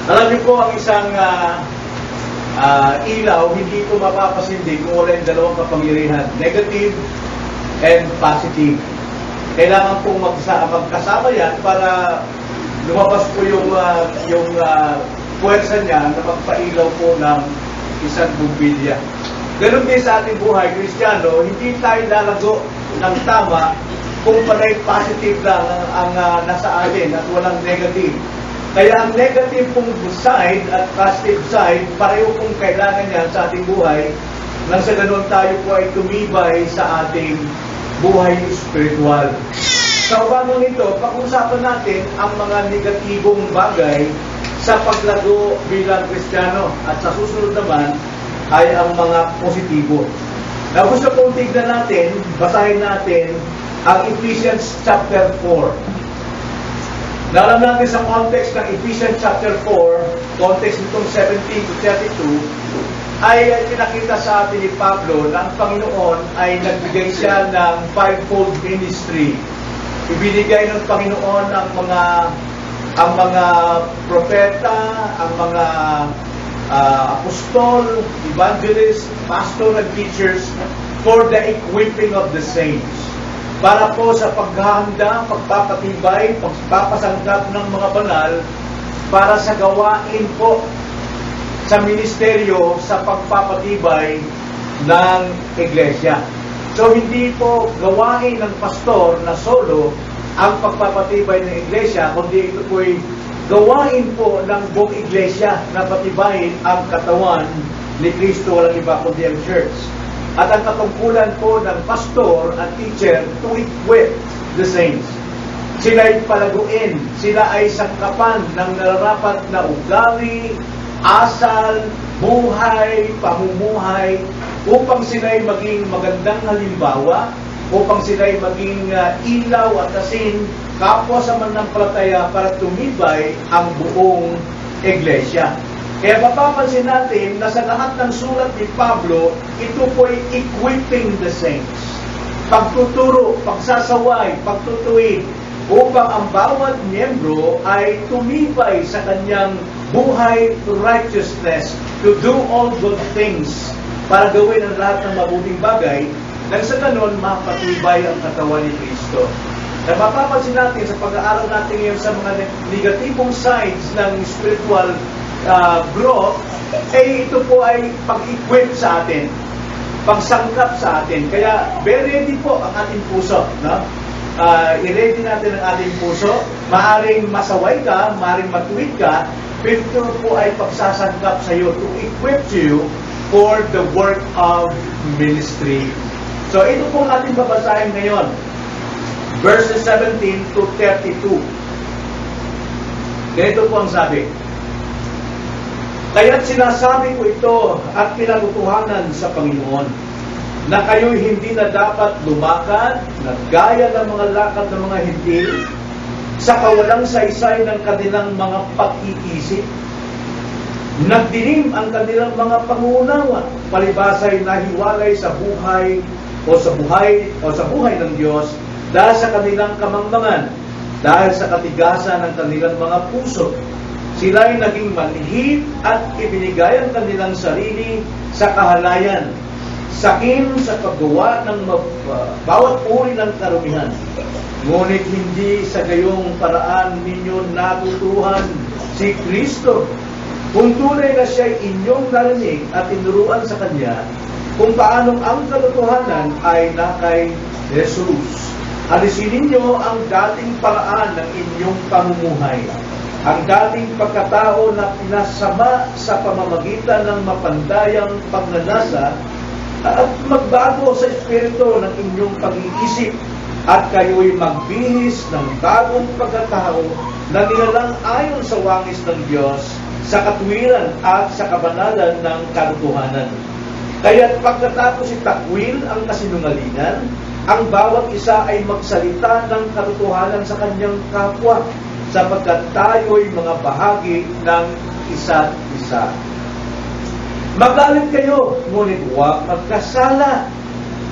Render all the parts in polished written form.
Alam niyo po, ang isang ilaw, hindi ito mapapasindig kung wala yung dalawang kapangyarihan, negative and positive. Kailangan pong magkasama yan para lumabas po yung puwersa niya na magpailaw po ng isang bumbilya. Ganun din sa ating buhay, Kristiyano, hindi tayo lalago ng tama kung panay positive lang ang nasa atin at walang negative. Kaya ang negative pong side at positive side, pareho pong kailangan yan sa ating buhay nang sa ganun tayo po ay tumibay sa ating buhay spiritual. Sa ubangon nito, pag-usapan natin ang mga negatibong bagay sa paglago bilang Kristiyano at sa susunod naman ay ang mga positibo. Na gusto kong tignan natin, basahin natin ang Ephesians chapter 4. Alam natin sa context ng Ephesians chapter 4, context nitong 17 to 32, ay pinakita sa atin ni Pablo na ang Panginoon ay nagbigay siya ng fivefold ministry. Ibinigay ng Panginoon ang mga propeta, ang mga apostol, evangelist, pastor, and teachers for the equipping of the saints. Para po sa paghahanda, pagpapatibay, pagpapasanggap ng mga banal para sa gawain po sa ministeryo sa pagpapatibay ng iglesia. So hindi po gawain ng pastor na solo ang pagpapatibay ng iglesia, kundi ito po'y gawain po ng buong iglesia na patibayin ang katawan ni Kristo, walang iba kundi ang church. At ang katungkulan po ng pastor at teacher to equip the saints. Sila ay palaguin, sila ay sangkapan ng nararapat na ugali, asal, buhay, pamumuhay, upang sila ay maging magandang halimbawa, upang sila ay maging ilaw at asin, kapwa sa mananampalataya para tumibay ang buong iglesia. Kaya mapapansin natin na sa lahat ng sulat ni Pablo, ito po'y equipping the saints. Pagtuturo, pagsasaway, pagtutuwid, upang ang bawat miyembro ay tumibay sa kanyang buhay to righteousness, to do all good things, para gawin ang lahat ng mabuting bagay, nang sa ganon mapatibay ang katawan ni Kristo. Na mapapansin natin sa pag-aaral natin ngayon sa mga negatibong sides ng spiritual growth, ito po ay pag-equip sa atin, pagsangkap sa atin. Kaya, very ready po ang ating puso. No? I-ready natin ang ating puso. Maaring masaway ka, maaring matuwid ka, pero ito po ay pagsasangkap sa iyo to equip you for the work of ministry. So, ito po ang ating babasahin ngayon. Verses 17 to 32. Ganito po ang sabi. Kaya't sinasabi ko ito at pinagutuhanan sa Panginoon na kayo'y hindi na dapat lumakad na gaya ng mga lakad ng mga hintil sa kawalang saysay ng kanilang mga pag-iisip. Nagdilim ang kanilang mga pangunawa, palibasay nahiwalay sa buhay o sa buhay ng Diyos dahil sa kanilang kamangmangan, dahil sa katigasan ng kanilang mga puso. Sila'y naging manhid at ibinigay ang kanilang sarili sa kahalayan, sakim sa paggawa ng bawat uri ng karumihan. Ngunit hindi sa gayong paraan ninyo natutuhan si Kristo. Kung tunay na siya'y inyong narinig at tinuruan sa Kanya, kung paanong ang katotohanan ay na kay Jesus. Alisin ninyo ang dating paraan ng inyong pamumuhay, ang dating pagkatao na pinasama sa pamamagitan ng mapandayang pagnanasa, at magbago sa espiritu ng inyong pag-iisip, at kayo'y magbihis ng bagong pagkatao na nilalang ayon sa wangis ng Diyos, sa katuwiran at sa kabanalan ng katotohanan. Kaya't pagkatapos itakwil ang kasinungalingan, ang bawat isa ay magsalita ng katotohanan sa kanyang kapwa, sapagkat tayo'y mga bahagi ng isa't isa. Magalit kayo, ngunit huwag magkasala.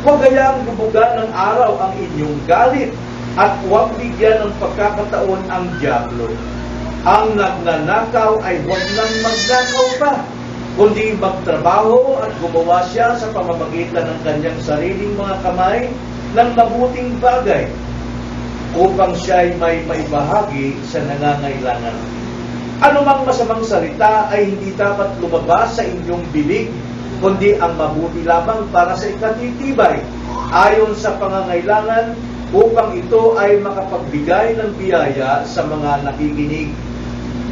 Huwag gayang lubugan ng araw ang inyong galit, at huwag bigyan ng pagkakataon ang dyablo. Ang nagnanakaw ay huwag nang magnakaw pa, kundi magtrabaho at gumawa siya sa pamamagitan ng kanyang sariling mga kamay ng mabuting bagay, upang siya'y may maibahagi sa nangangailangan. Anumang masamang salita ay hindi dapat lumabas sa inyong bibig, kundi ang mabuti lamang para sa ikatitibay, ayon sa pangangailangan, upang ito ay makapagbigay ng biyaya sa mga nakikinig.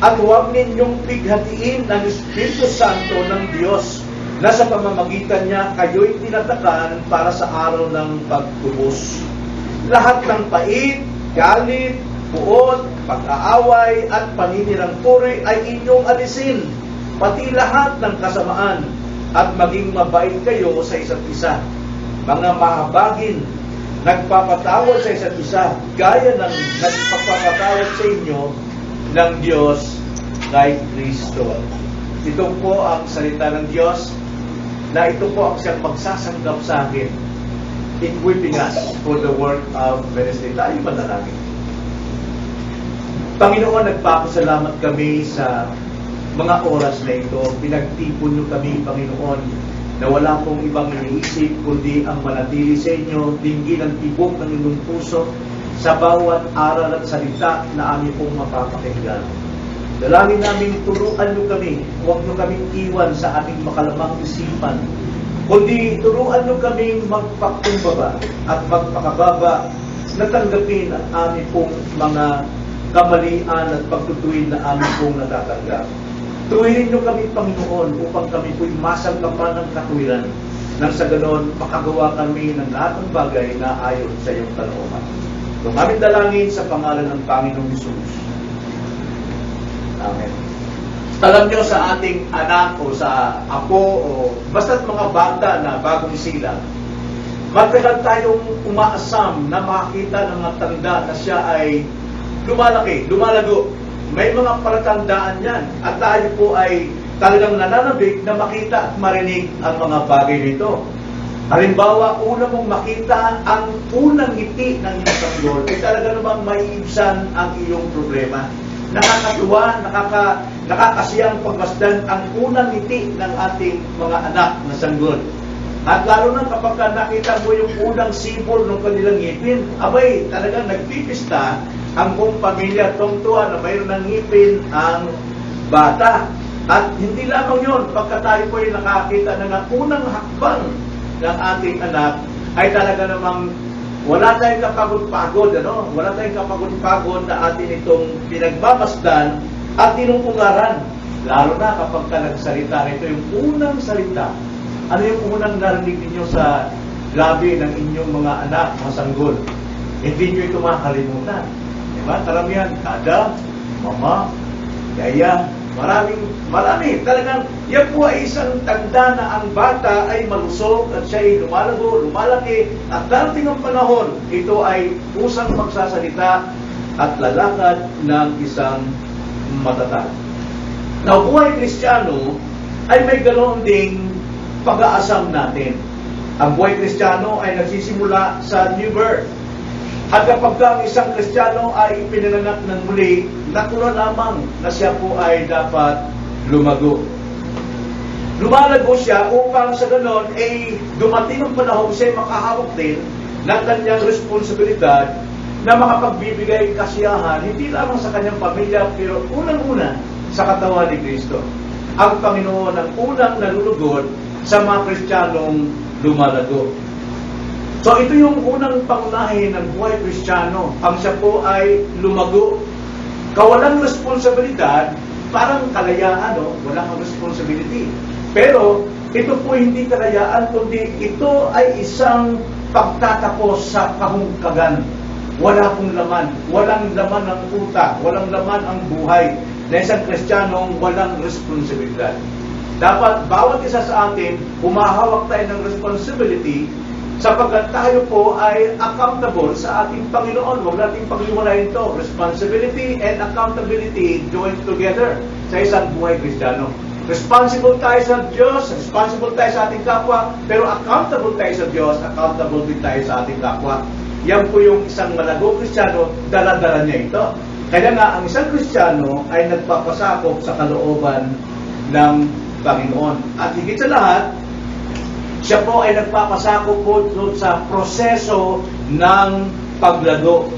At huwag ninyong pighatiin ng Espiritu Santo ng Diyos, na sa pamamagitan niya kayo'y tinatakan para sa araw ng pagtubos. Lahat ng pait, galit, puot, pag-aaway at paninirang puri ay inyong alisin, pati lahat ng kasamaan, at maging mabait kayo sa isa't isa. Mga mahabagin, nagpapatawad sa isa't isa, gaya ng nagpapatawad sa inyo ng Diyos kay Kristo. Ito po ang salita ng Diyos, na ito po ang siyang magsasanggap sa akin, equipping us for the work of Wednesday. Tayo manalangin. Panginoon, nagpapasalamat kami sa mga oras na ito. Pinagtipon niyo kami, Panginoon, na wala pong ibang iniisip, kundi ang manatili sa inyo, dinggin ang tibok ng inyong puso sa bawat aral at salita na aming pong mapapakinggan. Dalangin namin, turuan niyo kami, huwag niyo kaming iwan sa aming makalamang isipan, kundi turuan niyo kaming magpakumbaba at magpakababa na tanggapin ang aming pong mga kamalian at pagtutuwid na aming pong natatanggap. Tuwirin niyo kami, Panginoon, upang kami po'y masangkapan ng katuwiran, nang sa ganon makagawa kami ng lahat ng bagay na ayon sa iyong kalooban. Ito aming dalangin sa pangalan ng Panginoong Hesus. Amen. Alam niyo, sa ating anak o sa apo o basta't mga bata na bagong silang, matagal tayong umaasam na makita ng mga tanda na siya ay lumalaki, lumalago. May mga palatandaan yan. At tayo po ay talagang nananabik na makita at marinig ang mga bagay nito. Halimbawa, una mong makita ang unang ngiti ng iyong sanggol, ay talaga namang maiibsan ang iyong problema. Nakakatuwa, nakakasiyang pagmasdan ang unang ngiti ng ating mga anak na sanggol. At lalo na kapag nakita mo yung unang sipol ng kanilang ngipin, abay, talagang nagpipista ang buong pamilya, tungtuan na mayroon ng ngipin ang bata. At hindi lamang yun, pagka tayo po ay nakakita ng unang hakbang ng ating anak, ay talaga namang wala tayong kapagod-pagod, ano? Wala tayong kapagod-pagod na atin itong pinagmamasdan at tinutularan. Lalo na kapag ka nagsalita nito, yung unang salita. Ano yung unang narinig ninyo sa labi ng inyong mga anak, mga sanggol? Hindi nyo ito makakalimutan. Diba? Karamihan, dada, mama, yaya, marami. Talagang, yan po ay isang tanda na ang bata ay malusog at siya ay lumalago, lumalaki, at darating ang panahon, ito ay pusang magsasalita at lalakad ng isang matatag. Now, buhay Kristiyano ay may ganoon ding pag-aasam natin. Ang buhay Kristiyano ay nagsisimula sa new birth. At kapag ang isang Kristiyano ay ipinanganak ng muli, natural lamang na siya po ay dapat lumago. Lumalago siya upang sa ganon ay dumating ang panahon siya ay makahawak din ng kanyang responsibilidad na makapagbibigay kasiyahan hindi lamang sa kanyang pamilya, pero unang-una sa katawan ni Kristo. Ang Panginoon ang unang nalulugod sa mga Kristiyanong lumalago. So ito yung unang pangunahin ng buhay Kristiyano. Ang siya po ay lumago. Kawalang responsibilidad, parang kalayaan, no? Wala kang responsibility. Pero ito po hindi kalayaan, kundi ito ay isang pagtatapos sa kahungkagan. Wala pong laman. Walang laman ang utak. Walang laman ang buhay na isang Kristiyanong walang responsibilidad. Dapat bawat isa sa atin, humahawak tayo ng responsibility sapagkat tayo po ay accountable sa ating Panginoon. Huwag nating pagliwalayin ito. Responsibility and accountability joined together sa isang buhay Kristiyano. Responsible tayo sa Diyos, responsible tayo sa ating kapwa, pero accountable tayo sa Diyos, accountable din tayo sa ating kapwa. Yan po yung isang malago Kristiyano, dala-dala niya ito. Kaya nga, ang isang Kristiyano ay nagpapasakop sa kalooban ng Panginoon. At higit sa lahat, siya po ay nagpapasakop po sa proseso ng paglago.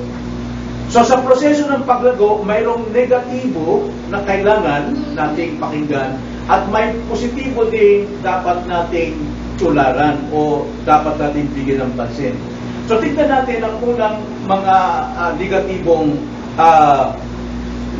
So sa proseso ng paglago, mayroong negatibo na kailangan nating pakinggan at may positibo din dapat nating tularan o dapat nating bigyan ng pansin. So tignan natin ang unang mga negatibong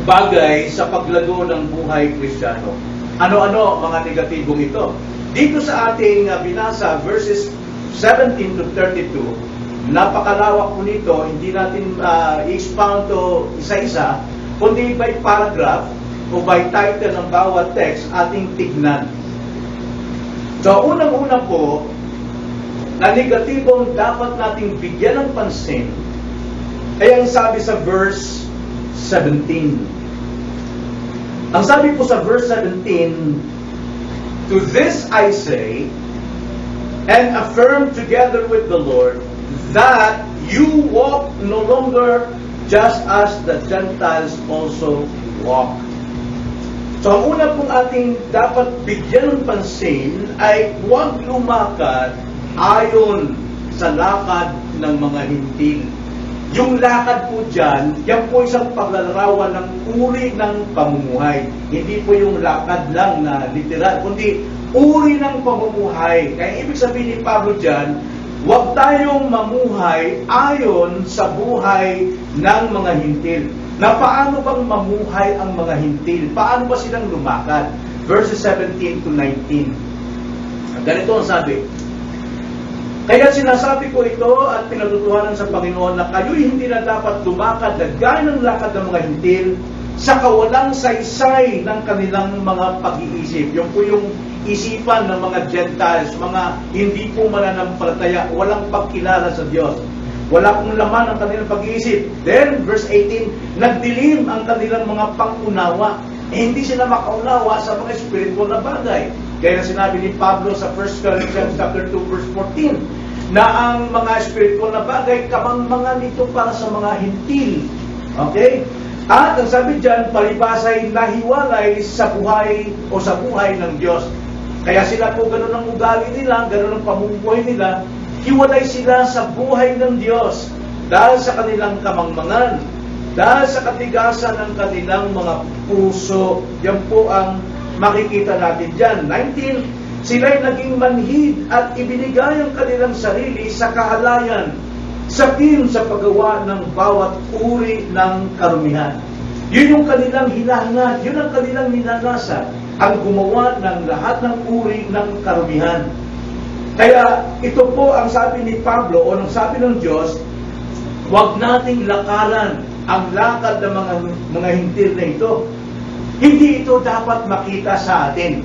bagay sa paglago ng buhay Kristiyano. Ano-ano mga negatibong ito? Dito sa ating binasa, verses 17 to 32, napakalawak po nito, hindi natin i-expound to isa-isa, kundi by paragraph o by title ng bawat text ating tignan. So, unang-una po, na negatibong dapat nating bigyan ng pansin, ay ang sabi sa verse 17. Ang sabi po sa verse 17, "To this I say, and affirm together with the Lord, that you walk no longer just as the Gentiles also walk." So, ang una pong ating dapat bigyan ng pansin ay huwag lumakad ayon sa lakad ng mga hintil. Yung lakad po dyan, yan po isang paglalarawan ng uri ng pamumuhay. Hindi po yung lakad lang na literal, kundi uri ng pamumuhay. Kaya ibig sabihin ni Pablo dyan, huwag tayong mamuhay ayon sa buhay ng mga hintil. Na paano bang mamuhay ang mga hintil? Paano ba silang lumakad? Verses 17 to 19. Ganito ang sabi, "Kaya sinasabi ko ito at pinatutuhanan sa Panginoon na kayo'y hindi na dapat lumakad na gaya ng lakad ng mga hintil sa kawalang saysay ng kanilang mga pag-iisip." Yung po yung isipan ng mga Gentiles, mga hindi po mananampalataya, walang pagkilala sa Diyos. Wala pong laman ang kanilang pag-iisip. Then, verse 18, nagdilim ang kanilang mga pangunawa. Hindi sila makaunawa sa mga spiritual na bagay. Kaya na sinabi ni Pablo sa 1 Corinthians chapter 2, verse 14, na ang mga spiritual na bagay, kamangmangan ito para sa mga hintil. Okay? At ang sabi dyan, palibasay nahiwalay sa buhay o sa buhay ng Diyos. Kaya sila po ganun ang ugali nila, ganun ang pamumuhay nila, hiwalay sila sa buhay ng Diyos dahil sa kanilang kamangmangan, dahil sa katigasan ng kanilang mga puso. Yan po ang makikita natin dyan. 19, sila'y naging manhid at ibinigay ang kanilang sarili sa kahalayan, sakin sa paggawa ng bawat uri ng karumihan. Yun yung kanilang hinahangad, yun ang kanilang minanasa, ang gumawa ng lahat ng uri ng karumihan. Kaya ito po ang sabi ni Pablo o ang sabi ng Diyos, huwag nating lakaran ang lakad ng mga hintil na ito. Hindi ito dapat makita sa atin.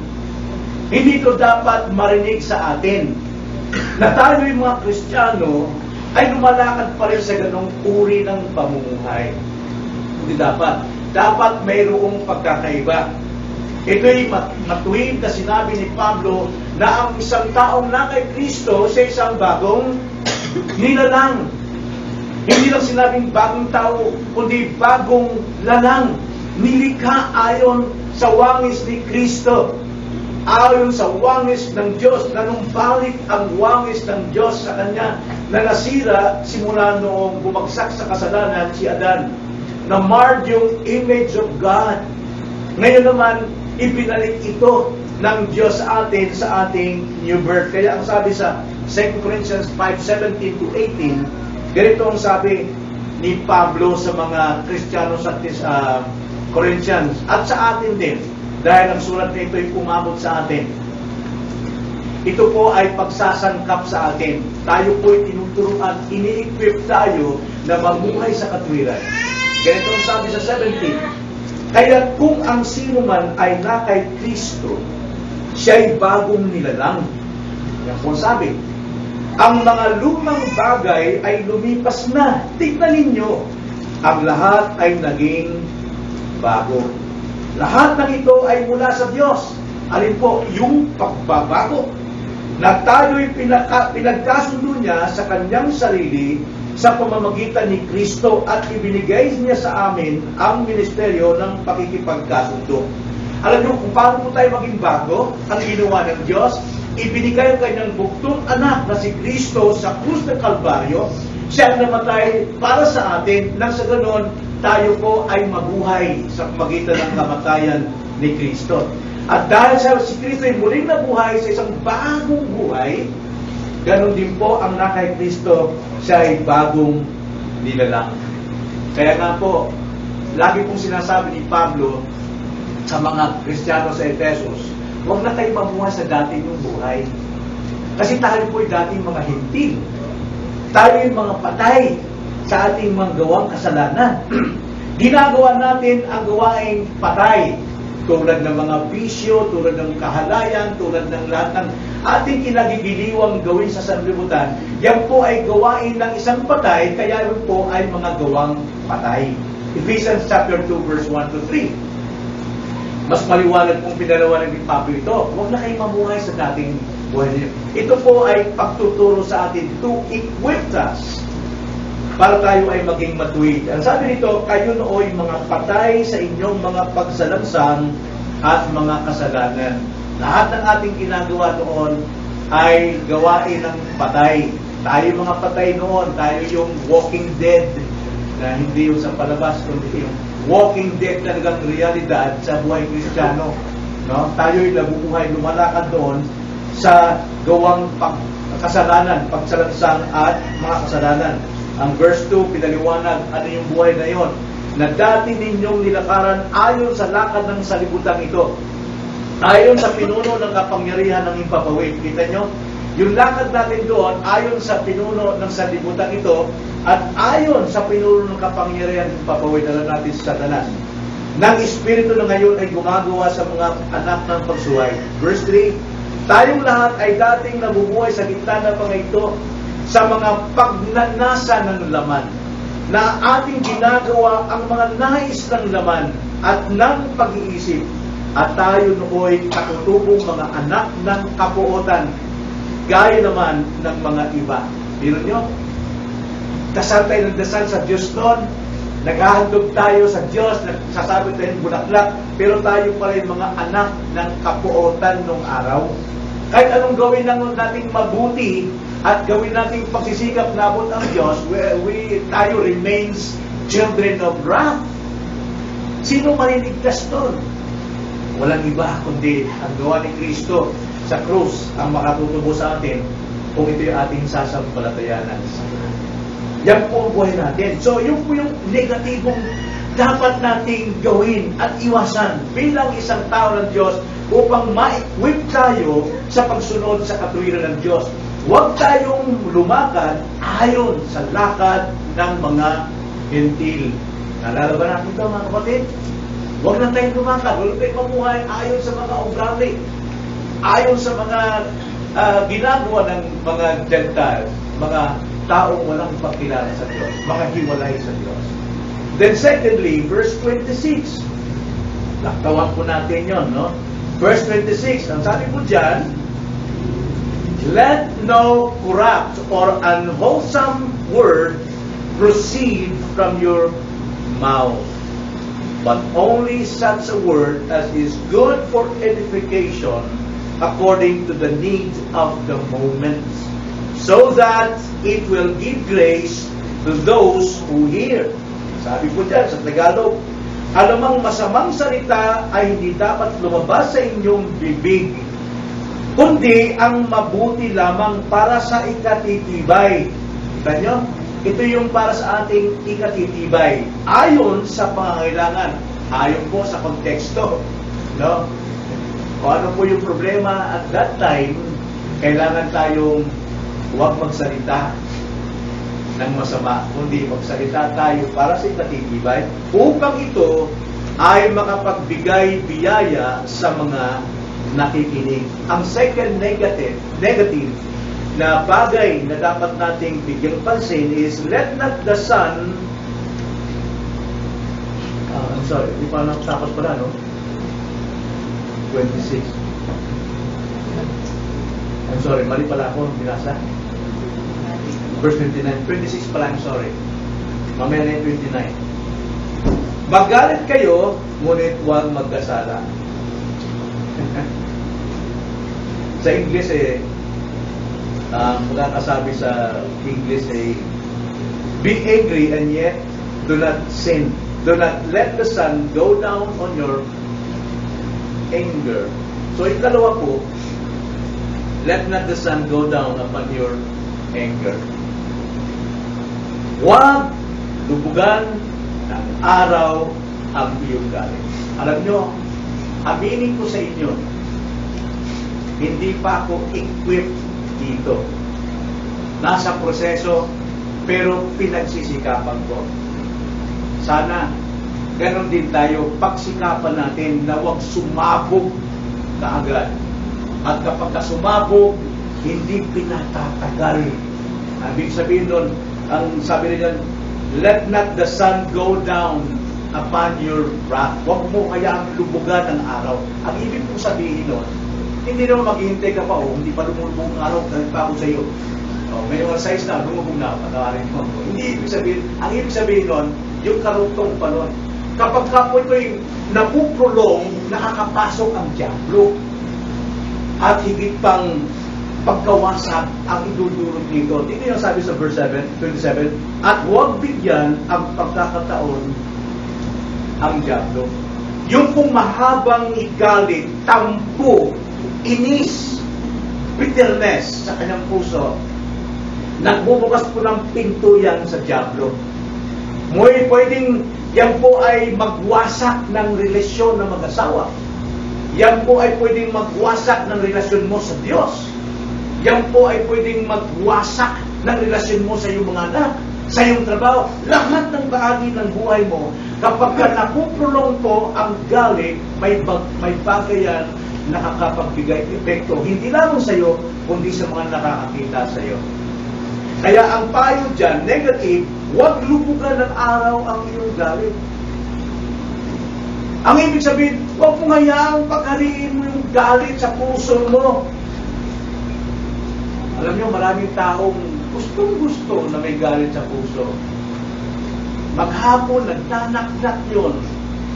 Hindi ito dapat marinig sa atin. Na tayo'y mga Kristiyano ay lumalakad pa rin sa ganong uri ng pamumuhay. Hindi dapat. Dapat mayroong pagkakaiba. Ito'y matuwid na sinabi ni Pablo na ang isang taong na kay Kristo sa isang bagong nilalang. Hindi lang sinabing bagong tao, kundi bagong lalang. Nilikha ayon sa wangis ni Kristo. Ayon sa wangis ng Diyos, na numbalik ang wangis ng Diyos sa Kanya, na nasira simula noong bumagsak sa kasalanan si Adan. Na marred yung image of God. Ngayon naman, ibinalik ito ng Diyos sa atin sa ating new birth. Kaya ang sabi sa 2 Corinthians 5:17 to 18, ganito ang sabi ni Pablo sa mga Kristiyano sa Corinthians at sa atin din, dahil ang sulat na ito ay umabot sa atin. Ito po ay pagsasangkap sa atin. Tayo po ay tinuturuan, ini-equip tayo na mamuhay sa katwiran. Ganito ang sabi sa 17, kaya kung ang sino man ay na kay Kristo, siya'y bagong nilalang. Yan po sabi. Ang mga lumang bagay ay lumipas na. Tignan ninyo, ang lahat ay naging bago. Lahat ng ito ay mula sa Diyos. Alin po? Yung pagbabago. Na tayo'y pinagkasundo niya sa kanyang sarili sa pamamagitan ni Kristo at ibinigay niya sa amin ang ministeryo ng pakikipagkasundo. Alam niyo kung paano po tayo maging bago? Ang ginawa ng Diyos, ibinigay ang kanyang buktong anak na si Kristo sa krus ng Kalbaryo. Siya ang namatay para sa atin, nang sa ganon, tayo po ay mabuhay sa pamagitan ng kamatayan ni Kristo. At dahil si Kristo ay muling nabuhay sa isang bagong buhay, ganon din po ang nakay Kristo, siya ay bagong nilalang. Kaya nga po, lagi pong sinasabi ni Pablo sa mga Kristiyano sa Efesos, huwag na kayo mamuhay sa dating yung buhay. Kasi tayo po ay dating mga hintil. Tayo yung mga patay sa ating mga gawang kasalanan. Ginagawa natin ang gawaing patay, tulad ng mga bisyo, tulad ng kahalayan, tulad ng lahat ng ating kinagigiliwang gawin sa sanlibutan. Yan po ay gawain ng isang patay, kaya yun po ay mga gawang patay. Ephesians chapter 2 verse 1 to 3. Mas maliwanag kung pinalawanag ni Pablo ito. Huwag na kayong mamuhay sa dating buhay niyo. Ito po ay pagtuturo sa atin to equip us para tayo ay maging matuwid. Ang sabi nito, kayo nooy mga patay sa inyong mga pagsalangsang at mga kasalanan. Lahat ng ating ginagawa noon ay gawain ng patay. Tayo mga patay noon, tayo yung walking dead, na hindi yung sa palabas, kundi yung walking dead talagang realidad sa buhay Kristiyano. No? Tayo'y nabubuhay, lumalakad doon sa gawang kasalanan, pagsalangsang at mga kasalanan. Ang verse 2, pinaliwanag ano yung buhay na yon, na dati ninyong nilakaran ayon sa lakad ng salibutan ito, ayon sa pinuno ng kapangyarihan ng impapawid. Kita nyo? Yung lakad natin doon, ayon sa pinuno ng salibutan ito, at ayon sa pinuno ng kapangyarihan ng impapawid, alam natin sa Satanas, ng Espiritu na ngayon ay gumagawa sa mga anak ng pagsuway. Verse 3, tayong lahat ay dating nabubuhay sa gitna ng mga ito, sa mga pagnanasa ng laman, na ating ginagawa ang mga nais ng laman at ng pag-iisip, at tayo nooy katutubong mga anak ng kapuotan, gaya naman ng mga iba. Biro nyo, dasal tayo ng dasal sa Diyos noon, naghahandog tayo sa Diyos, nagsasabi tayo ng bulaklak, pero tayo pa rin mga anak ng kapuotan nung araw. Kahit anong gawin nating mabuti at gawin nating pagsisikap na abot ang Diyos, tayo remains children of wrath. Sino maniligtas doon? Walang iba kundi ang gawa ni Kristo sa krus ang makatutubo sa atin kung ito yung ating sasampalatayanan. Yan po ang buhay natin. So, yun po yung negatibong dapat nating gawin at iwasan bilang isang tao ng Diyos upang ma-equip tayo sa pagsunod sa katuwiran ng Diyos. Huwag tayong lumakad ayon sa lakad ng mga hentil. Nalala ba natin ito, mga kapatid? Huwag na tayong lumakad. Huwag tayong mamuhay ayon sa mga ugali, ayon sa mga ginagawa ng mga Gentiles, mga taong walang pagkilala sa Diyos, mga hiwalay sa Diyos. Then secondly, verse 26. Laktawan po natin yon, no? Verse 26, ang sabi po dyan, let no corrupt or unwholesome word proceed from your mouth, but only such a word as is good for edification according to the need of the moment, so that it will give grace to those who hear. Sabi po dyan sa Tagalog, alamang masamang salita ay hindi dapat lumabas sa inyong bibig, kundi ang mabuti lamang para sa ikatitibay. Kita nyo? Ito yung para sa ating ikatitibay. Ayon sa pangangailangan. Ayon po sa konteksto. No? Kung ano po yung problema at that time, kailangan tayong huwag magsalita ng masama, kundi magsalita tayo para sa ikatitibay upang ito ay makapagbigay biyaya sa mga nakikinig. Ang second negative na bagay na dapat nating bigyang pansin is let not the sun I'm sorry, di pa nakatapos pala, no? 26. I'm sorry, mali pala ako binasa. Verse 29. 26 pala, I'm sorry. Mamaya na yung 29. Magalit kayo, ngunit huwag magkasala. Sa English magkakasabi sa English be angry and yet do not sin. Do not let the sun go down on your anger. So, ikalawa po, let not the sun go down upon your anger. Huwag lubugan ng araw ang iyong galit. Alam nyo, aminin ko sa inyo, hindi pa ako equipped dito. Nasa proseso, pero pinagsisikapan ko. Sana, ganon din tayo, pagsikapan natin na huwag sumabog kaagad. At kapag sumabog, hindi pinatatagal. Ibig sabihin doon, ang sabi nila, let not the sun go down upon your wrath. Huwag mo kayang lubugan ng araw. Ang ibig kong sabihin doon, hindi naman maghihintay ka pa, hindi pa lumulubog ng araw, dahil pa ako sa iyo. May mga size na, lumubog na, patawarin mo. Hindi ibig sabihin, ang ibig sabihin doon, yung karugtong pa nun. Kapag po ito'y napuprolong, nakakapasok ang diablo. At higit pang pagkawasak ang idudulot nito. Tingnan yung sabi sa verse 27, at huwag bigyan ang pagkakataon ang diablo. Yung pong mahabang igalit, tampo, inis, bitterness sa kanyang puso, nagbubukas po ng pinto yan sa diablo. Muy pwedeng, yan po ay magwasak ng relasyon ng mag-asawa. Yan po ay pwedeng magwasak ng relasyon mo sa Diyos. Yan po ay pwedeng magwasak ng relasyon mo sa iyong mga anak, sa iyong trabaho. Lahat ng bahagi ng buhay mo, kapag napuprolong po ang galit, may bagay yan nakakapagbigay epekto, hindi lamang sa iyo, kundi sa mga nakakakita sa iyo. Kaya ang payo dyan, negative, huwag lubugan ng araw ang iyong galit. Ang ibig sabihin, huwag mo hayaang paghariin mo yung galit sa puso mo. Alam niyo, maraming taong gustong-gusto na may galit sa puso. Maghapon, nagtanaknak yun.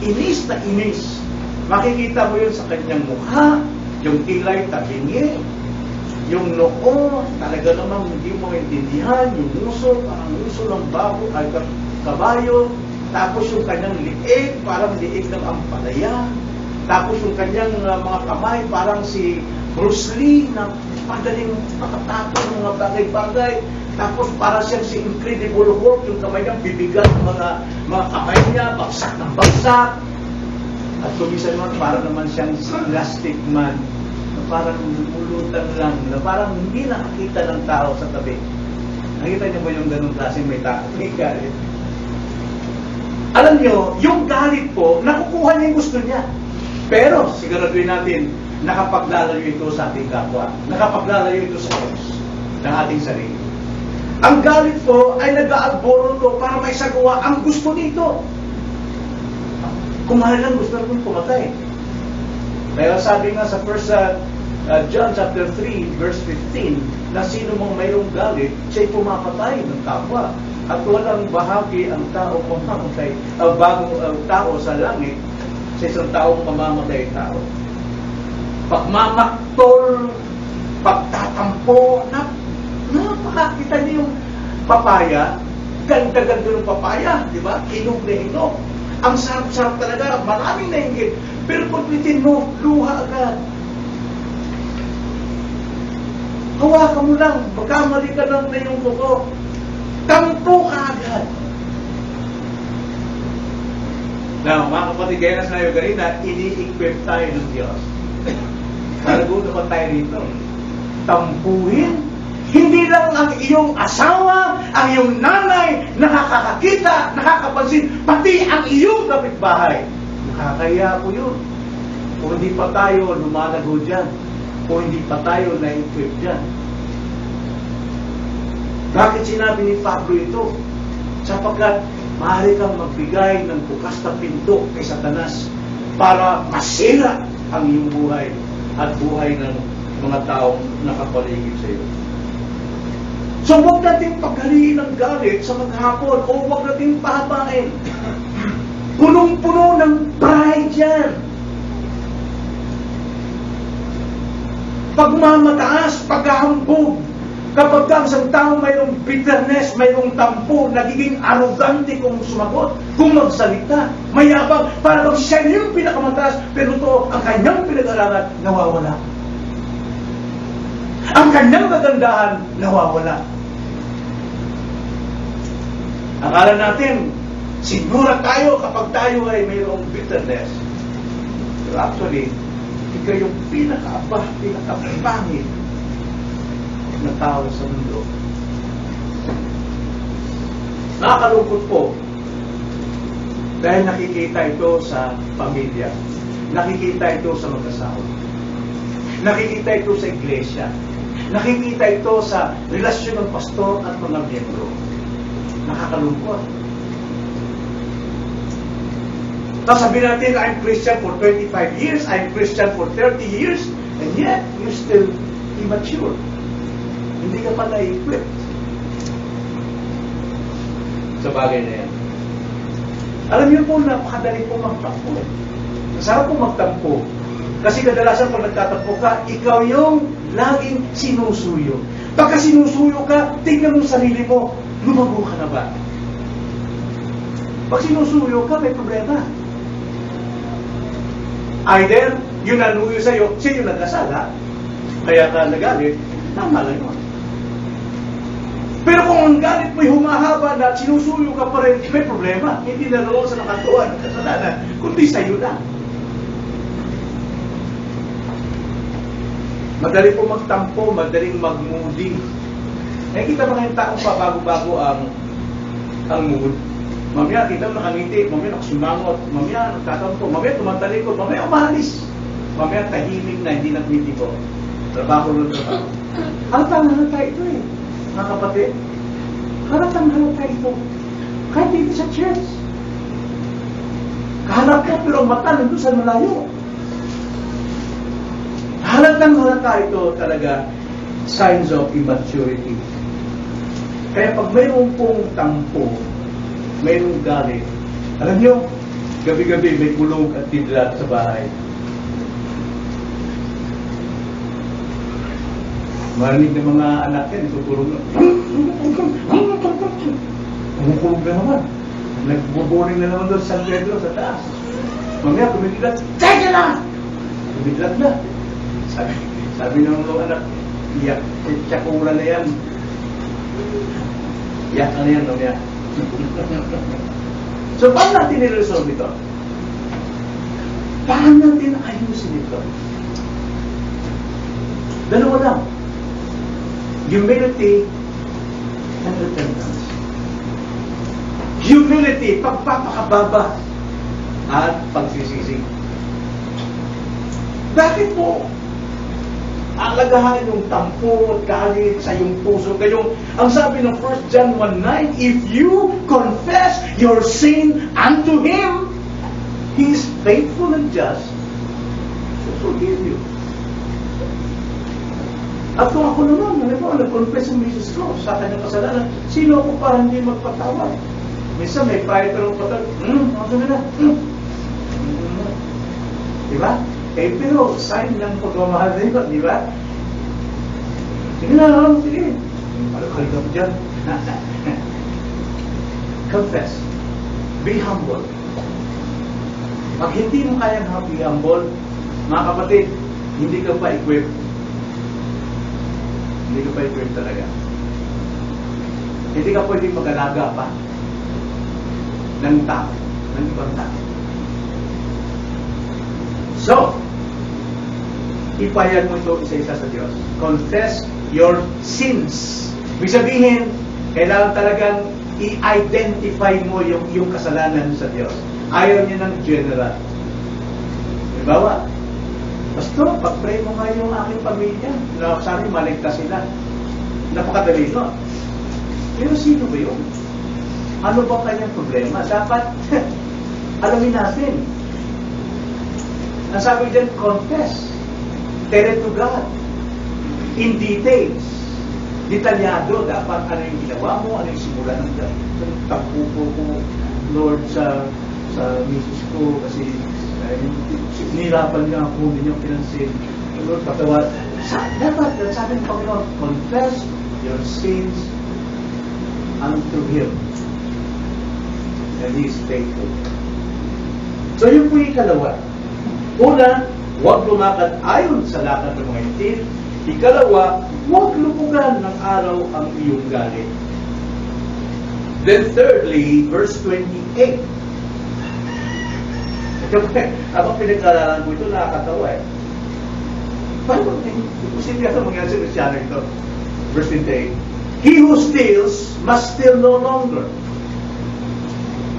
Inis na inis. Makikita mo yun sa kanyang mukha, yung kilay tabingi, yung noo, talaga namang hindi mo maintindihan, yung uso, parang uso ng babo, ay kabayo, tapos yung kanyang liig, parang liig ng ampalaya, tapos yung kanyang mga kamay, parang si Bruce Lee, na padaling makatapos ng mga bagay-bagay, tapos para siyang si Incredible Hulk, yung kamay niya, bibigat ng mga kamay niya, bagsak ng bagsak, at kumisan naman, parang naman siyang si Plastic Man, na parang lumulutan lang, na parang hindi nakakita ng tao sa tabi. Nakita niyo ba yung ganung klaseng may galit? Alam niyo, yung galit po, nakukuha niya yung gusto niya. Pero, siguraduhin natin, nakapaglalayo ito sa ating kapwa. Nakapaglalayo ito sa Diyos ng ating sarili. Ang galit po ay nag-aalboroto para maisagawa ang gusto nito. Kung mahal lang gusto natin pumatay. Kaya sabi nga sa 1 John chapter 3 verse 15, na sino mang mayroong galit, siya'y pumapatay ng kapwa. At walang bahagi ang tao mamamatay, bagong tao sa langit sa isang taong mamamatay tao. Pagmamaktol, pagtatampo, napakakita niyo yung papaya, ganda-ganda ng papaya, di ba? Hinog na hinog. Ang sarap-sarap talaga, maraming nainggit. Pero pag bitin mo, luha agad. Hawakan mo lang, magkamali ka lang na yung kuko. Tampo ka agad. Now, mga kapatid, gaya na sinabi kanina, ini-equip tayo ng Diyos. Kalago naman tayo rito. Tampuhin. Hindi lang ang iyong asawa, ang iyong nanay, nakakakita, nakakapansin, pati ang iyong kapitbahay. Nakakaya po yun. Kung hindi pa tayo lumalago dyan, kung hindi pa tayo na-equip dyan. Bakit sinabi ni Pablo ito? Sapagkat maaari kang magbigay ng bukas na pinto kay Satanas para masira ang iyong buhay at buhay ng mga taong nakapaligid sa iyo. So huwag nating paghaliin ng galit sa maghapon o huwag nating pahabain. Punong-puno ng pride yan. Pagmamataas, paghahambog. Kapag ang isang tao mayroong bitterness, mayroong tampo, nagiging arrogante kung sumagot, kung magsalita, mayabang, para bang siya yung pinakamataas, pero ito, ang kanyang pinag-aralan, nawawala. Ang kanyang kagandahan, nawawala. Akala natin, sigura tayo kapag tayo ay mayroong bitterness. Pero actually, ikaw yung pinakapangit na tao sa mundo. Nakakalungkot po dahil nakikita ito sa pamilya, nakikita ito sa mag-asawa, nakikita ito sa iglesia, nakikita ito sa relasyon ng pastor at mga miyembro. Nakakalungkot. Tapos sabihin natin, I'm Christian for 25 years, I'm Christian for 30 years, and yet, you're still immature. Hindi ka pa na-equipped sa bagay na yan. Alam niyo po, napakadali po magtampo. Masarap po magtampo. Kasi kadalasan pag nagtatampo ka, ikaw yung laging sinusuyo. Pagka sinusuyo ka, tingnan mo sarili mo, lumago ka na ba? Pag sinusuyo ka, may problema. Either, yun nanuyo sa'yo, siya yung nagkasala, kaya ka nagalit, tama lang yun. Pero kung ang galit mo'y humahaba na at sinusuyo ka pa rin, may problema. Hindi na roon sa nakatuan ng kasalanan, kundi sa'yo lang. Madali po magtampo, madaling mag-moody. Nakikita ba ngayong taong pa bago-bago ang mood? Mamaya kita mo nakangiti, mamaya nakasumangot, mamaya nagtatampo, mamaya tumantalikod, mamaya umalis. Mamaya tahimik na, hindi nagmiti ko. Trabaho ng trabaho. Halatang-halata ito eh, mga kapatid. Halatang-halata ito. Kahit dito sa church. Kaharap ko, pero ang mata nandun sa malayo. Halatang-halata ito talaga signs of immaturity. Kaya pag mayroong pong tampo, mayroong galit, alam nyo, gabi-gabi may kulog at tidlat sa bahay. Marinig ng mga anak yan, tutulog na. Kumukulog na naman. Nagbuburing na naman doon sa San Pedro, sa taas. Mamaya, kumidlat. Teka lang! Kumidlat na. Sabi ng mga anak, iyak, tsakura na yan. Iyak na yan, mamaya. So, paano natin niresolve ito? Paano natin ayusin ito? Dalawa lang. Humility and repentance. Humility, pagpapakababa at pagsisisi. Bakit po alagahan yung tampo at galit sa iyong puso? Kayong, ang sabi ng 1 John 1:9, if you confess your sin unto Him, He is faithful and just to forgive you. At kung ako naman, nag-confess ang misis ko sa kanyang kasalanan, sino ako para hindi magpatawad? Minsan may pride pero patawad, ako na. Diba? Eh, pero sign ng pagmamahal na ito, di ba? Sige na, sige. Malakal ka mo dyan. Confess. Be humble. Pag hindi mo kayang be humble, mga kapatid, hindi ka pa equipped. Hindi ka pa equipped talaga. Hindi ka pwedeng mag-alaga pa ng tao, ng ibang tao. So, ipayan mo ito isa-isa sa Diyos. Confess your sins. Ibig sabihin, kailangan talagang i-identify mo yung kasalanan sa Diyos. Ayaw niya ng general. Halimbawa, Pastor, pag-pray mo nga yung aking pamilya. Sabi, maligtas sila. Napakadali no? Pero sino ba yun? Ano ba kanyang problema? Dapat, alamin natin. Ang sabi dyan, confess. Tell it to God. In details. detalyado dapat ano yung ginawa mo, ano yung simula ng tampuko ko, Lord, sa misis ko, kasi nirapan nga ako, hindi niyo pinansin. Lord, patawad. Dapat, sabi ng Panginoon, confess your sins unto Him. And He is faithful. So yun po yung ikalawa. Una, huwag lumakad ayon sa lakad ng mga itil. Ikalawa, huwag lupugan ng araw ang iyong galit. Then thirdly, verse 28. Ako pinag-aralan ko ito, nakakatawa eh. Paano? Imposible ito mangyari sa Kristyano ito. Verse 28. He who steals must steal no longer,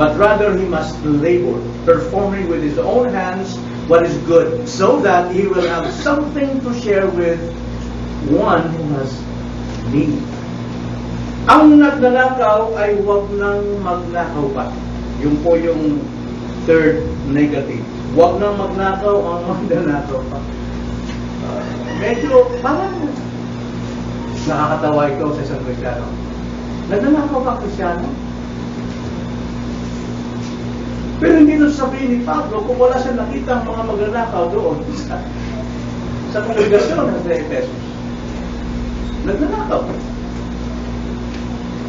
but rather he must labor, performing with his own hands what is good, so that he will have something to share with one who has need. Ang nagnanakaw ay huwag nang magnakaw pa. Yung po yung third negative. Huwag nang magnakaw ang magnanakaw pa. Medyo parang nakakatawa ito sa isang Kristyano. Nagnanakaw ka, Kristyano? Pero hindi nung sabihin ni Pablo kung wala siya nakita ang mga magnanakaw doon sa kongregasyon ng Efesos. Nagnanakaw.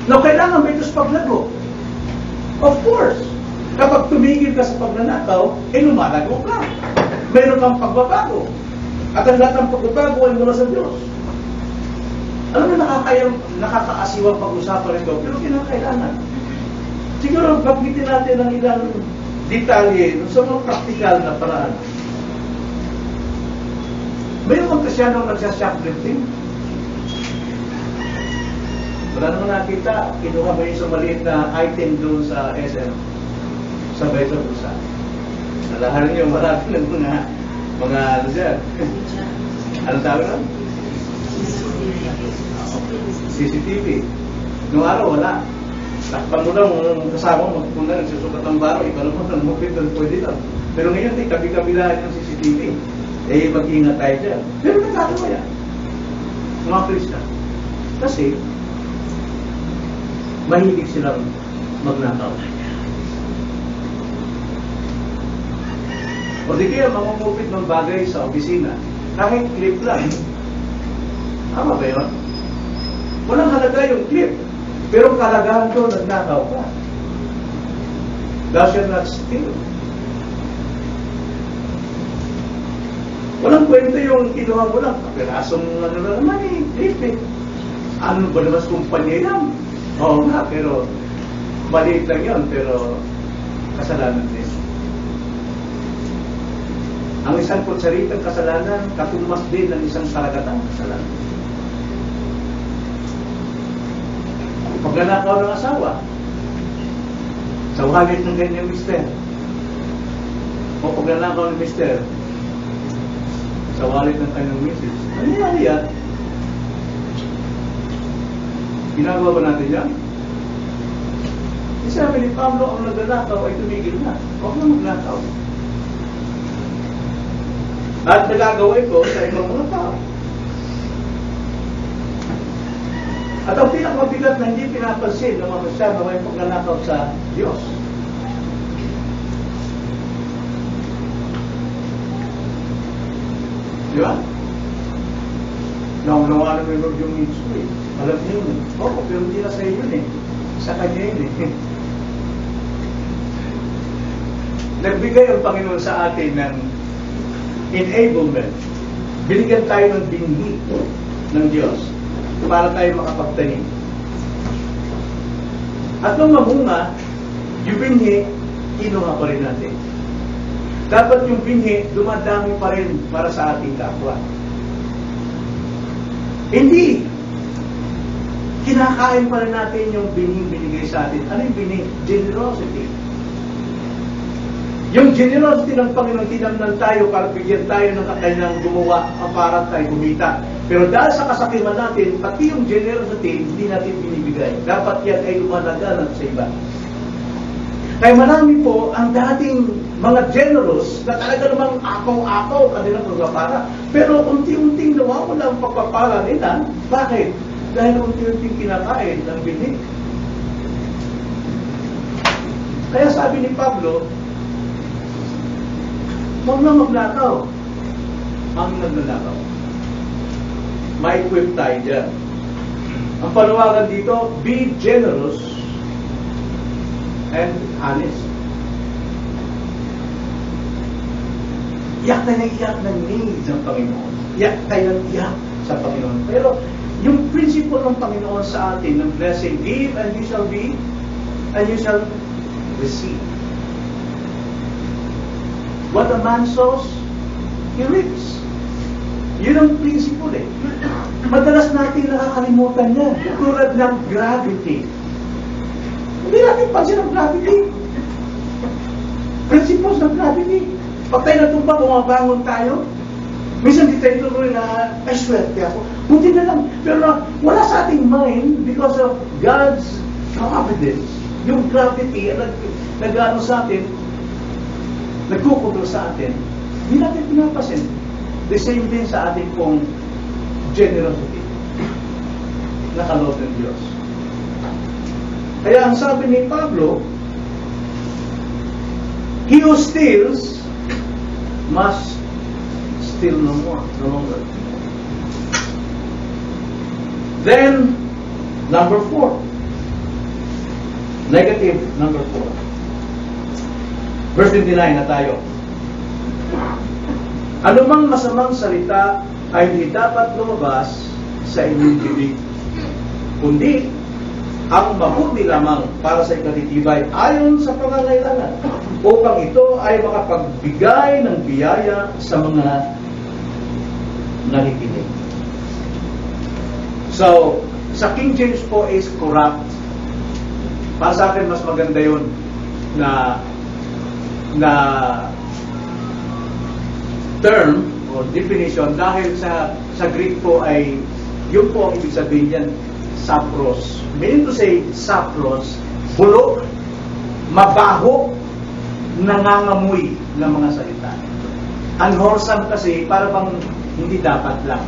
Now, kailangan may ito's paglago. Of course, kapag tumigil ka sa pagnanakaw, lumalago ka. Meron kang pagbabago. At ang lahat ng pagbabago ay mula sa Diyos. Alam mo, nakakaasiwang pag-usapan ito, pero kinakailangan. Siguro, bagitin natin ang ilang detalye sa mga praktikal na paraan. Mayroon mga Kristiyanong nagsashoplifting. Wala naman nakita, kinuha mo yung sa maliit na item doon sa SM, sabay sa bulsa. Nalaharin niyo marami ng mga ano dyan. Anong tawag nun? CCTV. Noong araw, wala. Takpan mo lang, kasama mo, magpunta, nagsusukat ng baro, iba naman, namupit doon, pwede lang. Pero ngayon, kabi-kabilaan yung CCTV. Mag-ingat tayo dyan. Pero nagkatawa yan. Mga Kristyan. Kasi, mahilig silang magnakaw. O di kaya mamumupit ng bagay sa opisina, kahit clip lang. Tama ba yun? Walang halaga yung clip. Pero kalagahan doon, nagnakaw ka. Thou shalt not steal. Walang kwento yung kinuha mo lang. Kapirasong ano na naman clip eh. Ano ba naman kumpanya lang? Oo nga, pero maliit lang yun, pero kasalanan din. Ang isang kutsaritang kasalanan, katumas din ng isang karagatang kasalanan. Pagnanakaw ng asawa, sa wallet ng kanyang mister, o pagnanakaw ng mister, sa wallet ng kanyang misis, ano yan yan? Ginagawa ba natin yan? Sabi ni Pablo, ang nagnanakaw ay tumigil na. Huwag na magnakaw. At nagagawin ko sa ibang mga tao. At ang pinakamabigat na hindi pinapansin ng mga Kristyano ay pagnanakaw sa Diyos. Di ba? Naunawa naman Lord yung needs ko eh. Alam niyo yun. Oo, pero hindi na sa iyo yun eh. Sa Kanya yun eh. Nagbigay ang Panginoon sa atin ng enablement. Binigyan tayo ng binhi ng Diyos para tayo makapagtanim. At nung mamunga, yung binhi, kinuha pa rin natin. Dapat yung binhi, dumadami pa rin para sa ating kapwa. Hindi. Kinakain pa rin natin yung binigay sa atin. Ano yung bining? Generosity. Yung generosity ng Panginoon, tinamnan tayo para bigyan tayo ng kanyang gumawa para tayo kumita. Pero dahil sa kasakiman natin, pati yung generosity, hindi natin binibigay. Dapat yan ay lumalaganap sa iba. Kaya marami po ang dating mga generous na talaga namang akaw-akaw kanilang pagpapala. Pero unti-unting nawawala ang pagpapala nila. Bakit? dahil unti-unting kinakain ng binig. Kaya sabi ni Pablo, huwag na magnakaw. Ang nagnanakaw. Ma-equip tayo dyan. Ang panawagan dito, be generous and honest. Iyak tayo ng iyak ng needs ng Panginoon. Iyak tayo ng iyak sa Panginoon. Pero yung principle ng Panginoon sa atin, ng blessing, give and you shall be, and you shall receive. What a man sows, he reaps. Yun ang principle eh. Madalas natin nakakalimutan yan. Tulad ng gravity. Hindi natin pansin ang gravity. Principles ng gravity. Pag tayo natumba, bumabangon tayo. Minsan di tayo tuloy na, ay swerte ako. Buti na lang. Pero wala sa ating mind because of God's providence. Yung gravity, nag-ano sa atin, nagkukontrol sa atin. Hindi natin pinapasin. The same din sa ating pong generosity. Nakaloob ng Diyos. Kaya ang sabi ni Pablo, he who steals must steal no longer. Then, number 4. Negative number 4. Verse 29 na tayo. Anumang masamang salita ay hindi dapat lumabas sa inyong bibig, kundi ang mabuti lamang para sa ikatitibay ayon sa pangangailangan, upang ito ay makapagbigay ng biyaya sa mga nakikinig. So, sa King James po is corrupt. Para sa akin, mas maganda yun na term or definition dahil sa Greek po ay yun po ang ibig sabihin yan, sapros. Meaning to say, sapros, bulok, mabaho, nangangamoy ng mga salita. Unwholesome kasi, para bang hindi dapat lang.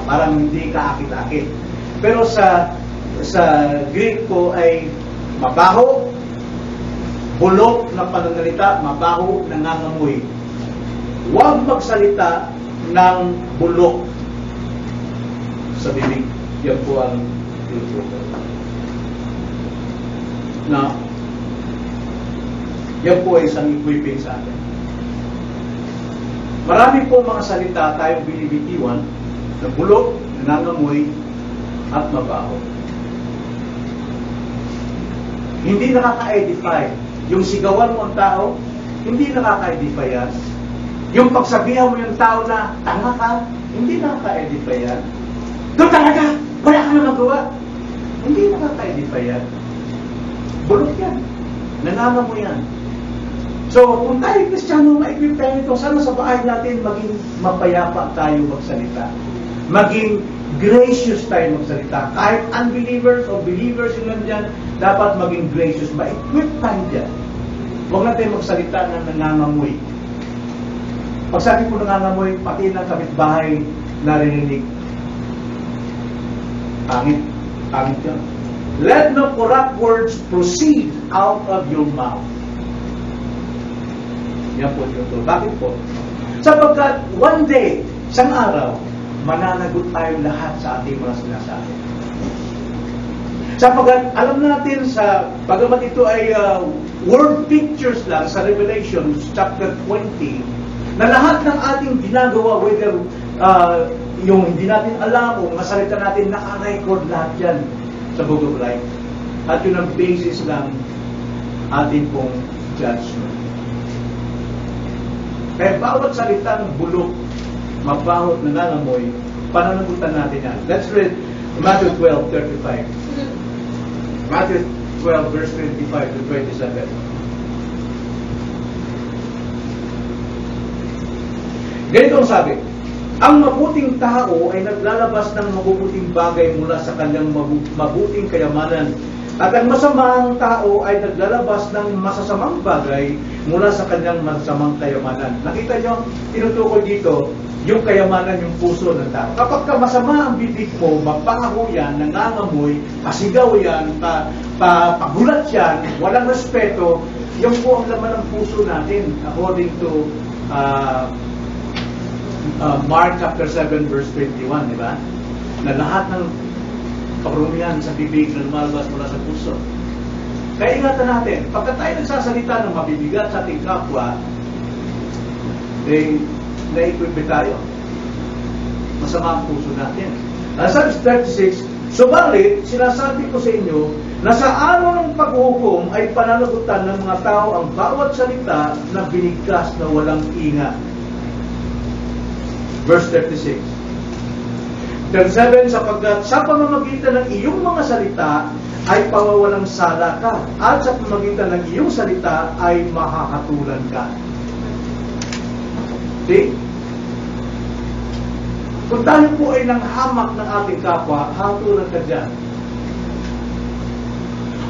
Parang hindi kaakit-akit. Pero sa Greek po ay mabaho, bulok na pananalita, mabaho, nangangamoy. Huwag magsalita ng bulok sa bibig. Yan po ang na yan po ay isang equipping sa atin. Marami po mga salita tayong binibitiwan na bulok, nangangamoy, at mabaho. Hindi nakaka-edify. Yung sigawan mo ang tao, hindi nakaka-edify yan. Yung pagsabihan mo yung tao na tanga ka, hindi nakaka-edify yan. Doon talaga, wala ka na magawa. Hindi nakaka-edify yan. Bulok yan. Nangangamoy yan. So, kung tayo Kristiyano, ma-equip tayo nito, sana sa bahay natin maging mapayapa tayo magsalita. Maging gracious tayo magsalita. Kahit unbelievers o believers yun lang dyan, dapat maging gracious. Ma-equip tayo dyan. Huwag natin magsalita na nangangamoy. Pag sabi ko nangangamoy, pati ng kapitbahay narinig. Pangit. Pangit yan. Let no corrupt words proceed out of your mouth. Yan po ito. Bakit po? Sapagkat one day, isang araw, mananagot tayo lahat sa ating mga sinasabi. Sapagkat alam natin sa, bagamat ito ay word pictures lang sa Revelation chapter 20, na lahat ng ating ginagawa, whether yung hindi natin alam o mga salita natin, naka-record lahat yan sa Book of Life. At yun ang basis lang ating pong judgment. Kaya bawat salitang bulok, mabahot, nangangamoy, pananagutan natin yan. Let's read Matthew 12:35. Matthew 12, verse 25 to 27. Ganito ang sabi, ang mabuting tao ay naglalabas ng mabubuting bagay mula sa kanyang mabuting kayamanan, At ang masamang tao ay naglalabas ng masasamang bagay mula sa kanyang masamang kayamanan. Nakita nyo, tinutukoy dito, yung kayamanan, yung puso ng tao. Kapag ka masama ang bibig mo, mabaho yan, nangangamoy, pasigaw yan, pagulat yan, walang respeto, yung po ang laman ng puso natin, according to Mark chapter 7 verse 21, di ba? Na lahat ng karumihan sa bibig na lumalabas mula sa puso. Kaya ingatan natin, pagka tayo nagsasalita ng mabibigat sa ating kapwa, na-equip tayo. Masama ang puso natin. Sabi sa 36, subalit, sinasabi ko sa inyo, na sa araw ng paghuhukom ay pananagutan ng mga tao ang bawat salita na binigkas na walang ingat. Verse 36. 37, sapagkat sa pamamagitan ng iyong mga salita ay pawawalang sala ka, at sa pamamagitan ng iyong salita ay mahahatulan ka. See? Kung tayo po ay nanghamak ng ating kapwa, hatulan ka dyan.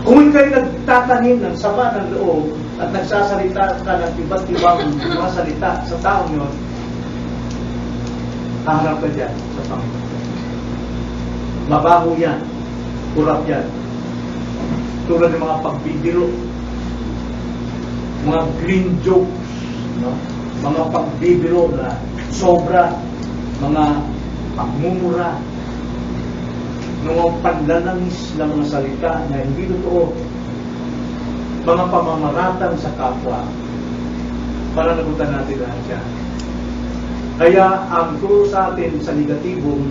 Kung ikaw'y nagtatanim ng sama ng loob at nagsasalita ka ng iba't ibang mga salita sa taong yun, haharap ka dyan sa Panginoon. Mabaho yan. Kurap yan. Tulad ng mga pagbibiro. Mga green jokes. No? Mga pagbibiro na sobra. Mga pagmumura. Mga pandanangis na mga salita na hindi totoo. Mga pamamaratan sa kapwa. Para nagutan natin lahat yan. Kaya ang turo sa atin sa negatibong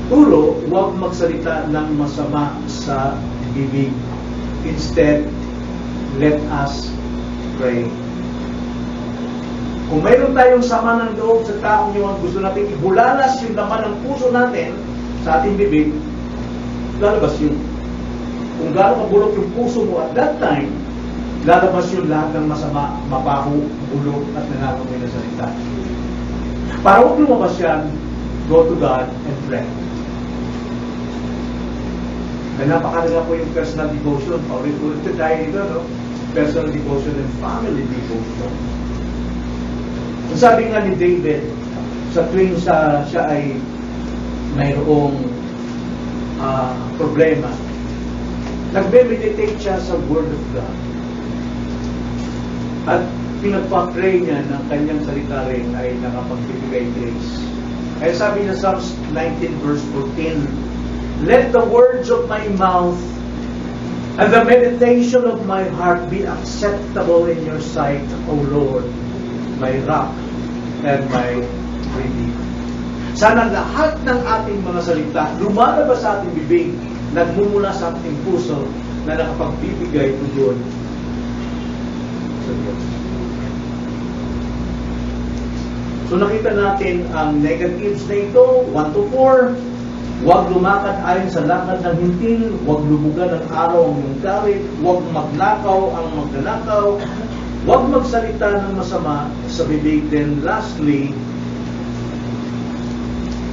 turo, huwag magsalita ng masama sa bibig. Instead, let us pray. Kung mayroon tayong sama ng loob sa taong yun, gusto natin ibulalas yung laman ng puso natin sa ating bibig, lalabas yun. Kung gaano kabulok yung puso mo at that time, lalabas yun lahat ng masama, mabaho, bulok at nangangamoy na salita. Para huwag lumabas yan, go to God and pray. Kaya napakalaga po yung personal devotion. Ulit-ulit tayo dito, no? Personal devotion and family devotion. Ang sabi nga ni David, sa tuwing siya ay mayroong problema, nagme-meditate siya sa Word of God. At pinagpa-pray niya ng kanyang salita rin ay nakapagbibigay grace. Kaya sabi niya sa Psalms 19 verse 14, let the words of my mouth and the meditation of my heart be acceptable in your sight, O Lord, my rock and my redeemer. Sana lahat ng ating mga salita lumalabas sa ating bibig, nagmumula sa ating puso na nakapagbibigay tugon sa Diyos. So nakita natin ang negatives na ito, 1 to 4. Huwag lumakad ayon sa lakad ng hintil, huwag lumugan ng araw ang iyong galit, huwag magnakaw ang magnanakaw, huwag magsalita ng masama sa bibig. Then lastly,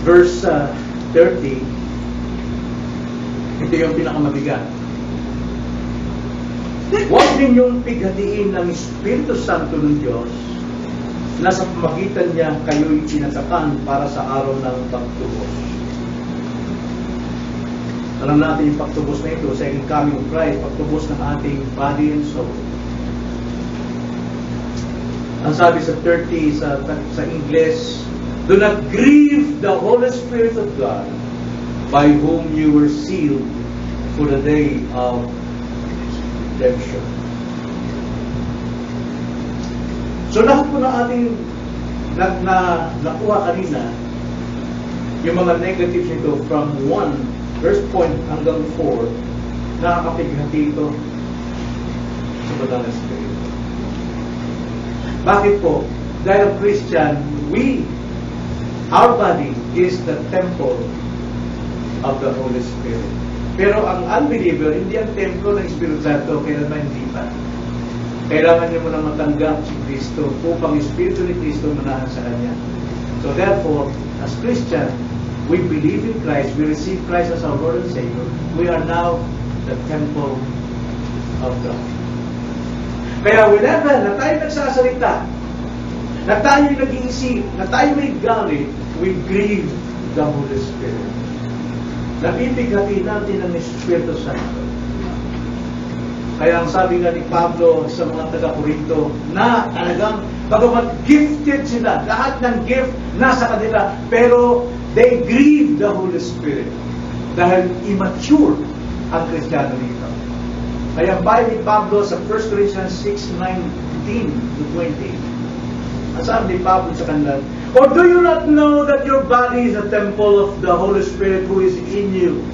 verse 30, ito yung pinakamabigat. Huwag ninyong pighatiin ng Espiritu Santo ng Diyos na sa pamagitan niya kayo'y tinatakan para sa araw ng pagtubos. Alam natin yung pagtubos na ito, second coming of Christ, pagtubos ng ating body and soul. Ang sabi sa 30 sa English, do not grieve the Holy Spirit of God, by whom you were sealed for the day of redemption. So lahat po na ating nakuha kanina, yung mga negatives nito from 1 first point hanggang 4, nakakapighati ito sa Banal na Espiritu. Bakit po? Dahil Christian, our body is the temple of the Holy Spirit. Pero ang unbeliever, hindi ang templo ng Espiritu Santo, kailanman hindi pa. Kailangan niya muna matanggap si Kristo upang Espiritu ni Kristo manahan sa Kanya. So therefore, as Christian, we believe in Christ, we receive Christ as our Lord and Savior. We are now the temple of God. Kaya whenever na tayo nagsasalita, na tayo nag-iisip, na tayo may galit, we grieve the Holy Spirit. Nabibigatin natin ang Espiritu Santo. Kaya ang sabi nga ni Pablo sa mga taga-Corinto, na talagang bagamat gifted sila, lahat ng gift nasa kanila, pero they grieve the Holy Spirit. Dahil immature ang Kristiyano dito. Kaya bayan ni Pablo sa 1 Corinthians 6:19-20, ang sabi ni Pablo sa kanila, or do you not know that your body is a temple of the Holy Spirit who is in you,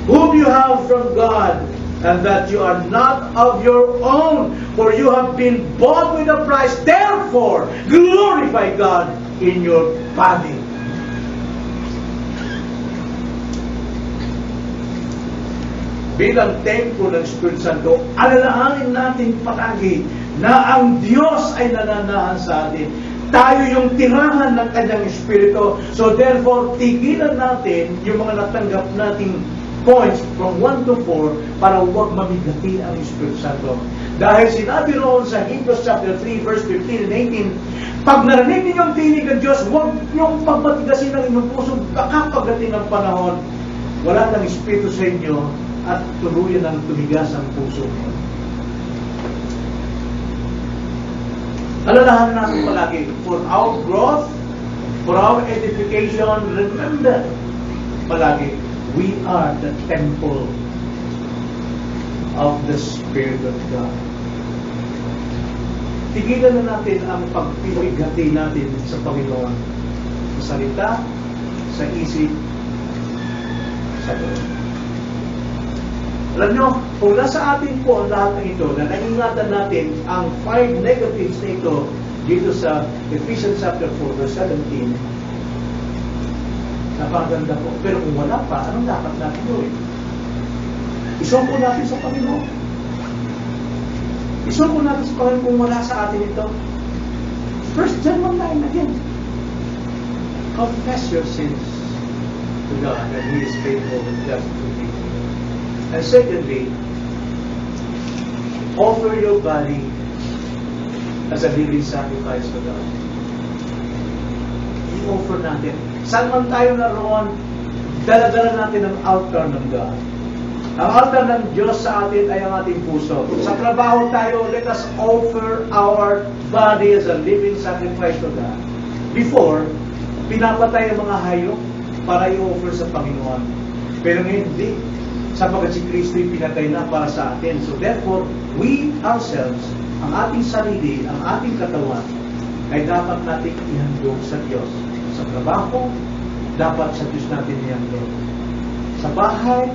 whom you have from God, and that you are not of your own, for you have been bought with a price. Therefore, glorify God in your body. Bilang templo ng Espiritu Santo, alalahanin natin palagi na ang Diyos ay nananahan sa atin. Tayo yung tirahan ng Kanyang Espiritu. So therefore, tigilan natin yung mga natanggap nating points from 1 to 4 para huwag mamigati ang Espiritu Santo. Dahil sinabi roon sa Hebrews chapter 3 verse 15 and 18, pag narinig ninyo ang tinig ng Diyos, huwag niyong pagmatigasin ng inyong puso, baka pagdating ng panahon, wala ng Espiritu sa inyo at tuluyan ng tumigas ang puso mo. Alalahanin natin palagi, for our growth, for our edification, remember palagi, we are the temple of the Spirit of God. Tigilan na natin ang pagpipigati natin sa Panginoon. Sa salita, sa isip, sa Diyos. Alam nyo, kung nasa atin po ang lahat ng ito, na naingatan natin ang 5 negatives na ito dito sa Ephesians chapter 4 verse 17, napaganda po. Pero kung wala pa, anong dapat natin gawin? Isumpo natin sa Panginoon. Isumpo natin sa Panginoon kung wala sa atin ito. First John 1:9 again. Confess your sins to God, and He is faithful and just to forgive. And secondly, offer your body as a living sacrifice to God. I-offer natin. Saan man tayo naroon, dala-dala natin ang altar ng God. Ang altar ng Diyos sa atin ay ang ating puso. Sa trabaho tayo, let us offer our body as a living sacrifice to God. Before, pinapatay ang mga hayop para i-offer sa Panginoon. Pero ngayon, hindi. Sapagkat si Kristo ay pinatay na para sa atin. So therefore, we ourselves, ang ating sarili, ang ating katawan, ay dapat natin ihandog sa Diyos. Sa trabaho, dapat sa Diyos natin ihandog. Sa bahay,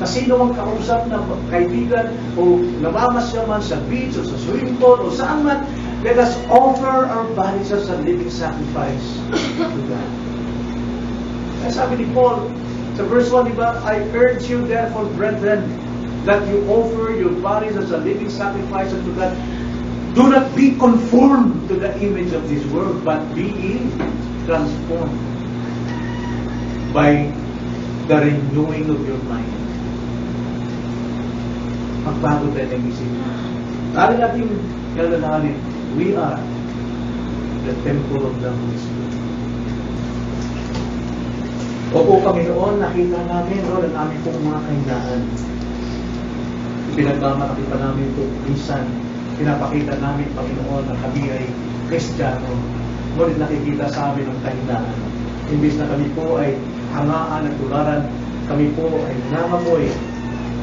sa sino mang kausap na kaibigan o namamasyal man sa beach o sa swimming pool o saan man, let us offer our bodies as a living sacrifice to God. Kaya sabi ni Paul, sa verse 1, diba, I urge you therefore, brethren, that you offer your bodies as a living sacrifice unto God. Do not be conformed to the image of this world, but be transformed by the renewing of your mind. Magbago tayo ng isip. Lalo natin kalalahanin, we are the temple of the Holy Spirit. Opo, Panginoon, nakita namin ang aming pong mga kahinaan. Pinagmamalaki pa namin ito minsan. Pinapakita namin, Panginoon, na kami ay Kristiyano. Ngunit nakikita sa amin ang kahinaan. Imbis na kami po ay hangaan at tularan, kami po ay nangamoy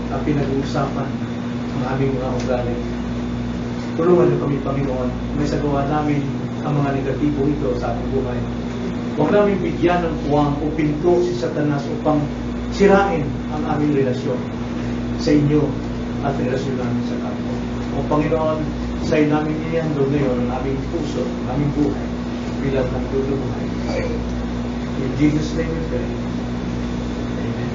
at pinag-uusapan ang aming mga ugali. Tulungan niyo kami, Panginoon, may sagawa namin ang mga negatibo ito sa ating buhay. Huwag namin bigyan ng puwang o pinto si Satanas upang sirain ang aming relasyon sa inyo at relasyon namin sa kapwa. O Panginoon, sa iyo namin inihandog ngayon ang aming puso, ang aming buhay bilang nagdudumuhay. In Jesus' name we pray. Amen.